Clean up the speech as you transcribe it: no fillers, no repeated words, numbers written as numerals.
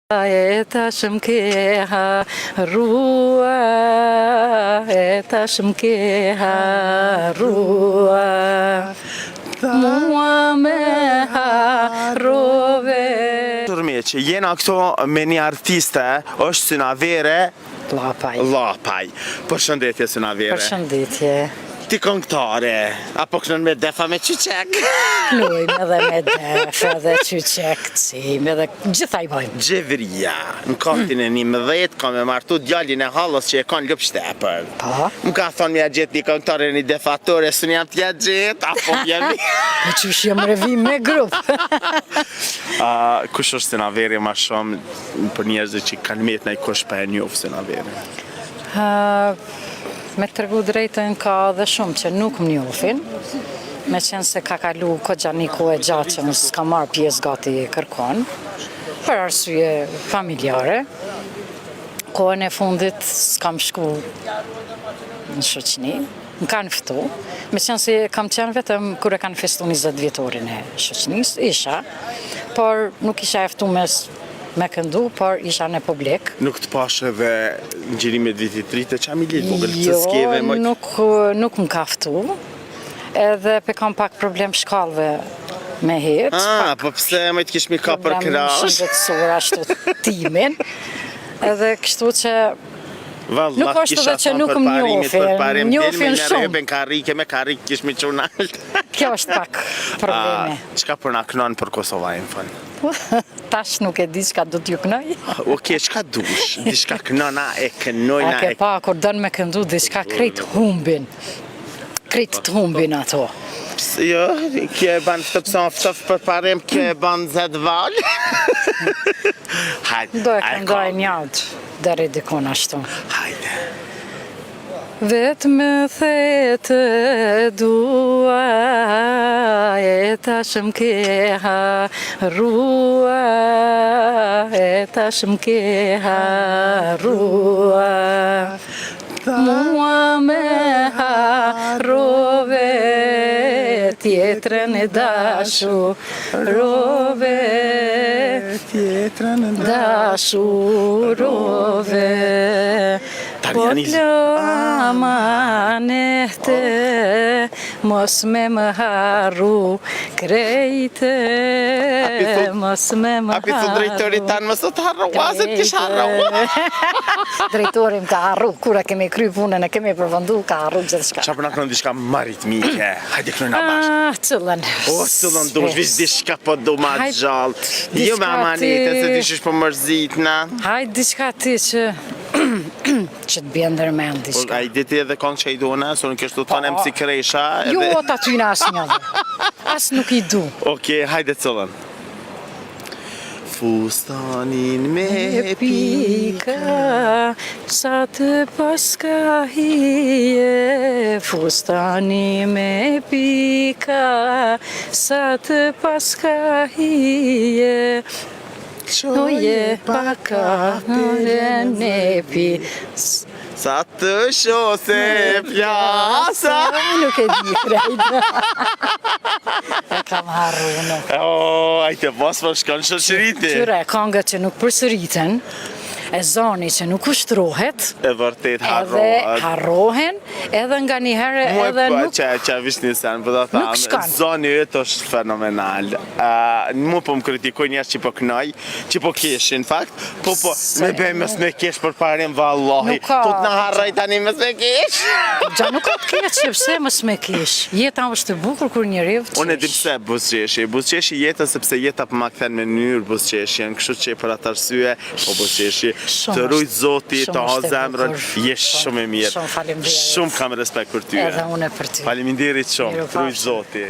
E tash m'ke harrua, e tash m'ke harrua, mua me harrove. Që jena këto me një artiste, është Synavere Llapaj. Përshëndetje Synavere. Përshëndetje. Ti këngëtare, apo kënën me defa me qyqek? Knujmë edhe me defa dhe qyqek, cime dhe gjitha i bojmë. Gjevria, në katin e 11, ka me martu djallin e halës që e kanë lëp shtepër. Pa? Më ka thonë me a gjetë një këngëtare një defatore, së një jam t'ja gjetë, apo jemi? E qysh jem revim me grupë. Kush është Synavere ma shumë për njerëzit që kanë met në i kush pa e njofë Synavere? Me të regu drejtën ka dhe shumë që nuk më njofin, me qenë se ka kalu kogja një kohë e gjatë që nësë s'ka marrë pjesë gati kërkon, për arsye familjare. Kohën e fundit s'kam shku në shoqni, më kanë fëtu, me qenë se kam qenë vetëm kur e kanë festu 20 vjetorin e shoqnis, isha, por nuk isha eftu me këndu, por isha në publik. Nuk të pash edhe në gjirimet vitit rritë, që ami litë vogël të skeve? Jo, nuk më kaftu, edhe pe kam pak problem shkallëve me hitë. Po pse me të kish mi ka për krash? Problem shqiptësor ashtu timin, edhe kështu që nuk është edhe që nuk më njofin shumë. Me karike, me karik kish mi qunalt. Kjo është pak probleme. Qka për na kënon për Kosovajnë, fënë? Tash nuk e di çka do t'ju kënoj. Oke, çka dush? Diçka kënona e kënojna e... A ke pa, kur dënë me këndu, diçka krejt humbin. Krejt të humbin ato. Jo, kjo e banë ftëf për parim, kjo e banë zed valë. Hajde, do e këndoj njëtë, deri dikon ashtu. Hajde. Vetë me thetë dua, e tash m'ke harrua, e tash m'ke harrua, mua me harrove, tjetrën e dashurove, dashurove. Po t'lo amanete, mos me më harru krejte, mos me më harru. Api thë drejtori tanë, mos të harru, se t'ish harru. Drejtori më ka harru, kura kemi kry punën e kemi përvëndu, ka harru gjithë shka. Qa për në kënë dishka maritmike, hajde kënë bashkë. Cëllën. O, cëllën du, vish dishka po du ma gjallë. Jo me amanete, se t'ishish për mërzit, na. Hajde dishka ti që të bjen dërmen dishka. A i diti edhe kënë që i duna, së në kështu të tonem si kresha. Jo, ta tyna as njëve. As nuk i du. Oke, hajde cëllën. Fustanin me pika, sa të paska hije. Fustanin me pika, sa të paska hije. Qoje paka në nepi, sa të shose pjasa. Nuk e di krejtë. E kam harru në. Ajte pas për shkon shoqëriti. Tyre kangët që nuk përsëriten, e zoni që nuk ushtrohet, e vërtet harrohet. Edhe harrohen, edhe nga një herë edhe nuk... Qa vish një sen, për da thamë, zoni ytë është fenomenal. Mu po më kritikoj njerës që po kënoj, që po kesh, në fakt, po me bëj mës me kesh për parim, vallahi, po të në harraj tani mës me kesh. Gja nuk ka të kesh, që pse mës me kesh. Jeta është të bukur kur njeri vë të Unë e di pse buzqeshi. Buzqeshi jetën sepse jeta për ma këthen me njërë buzqeshjen, kështu që për atë arsye, po buzqeshi. Të rujtë zoti, të ha zemrën, jesh shumë e mirë. Shumë kam respekt për ty. Edhe unë për ty. Faleminderit shumë, të rujtë zoti.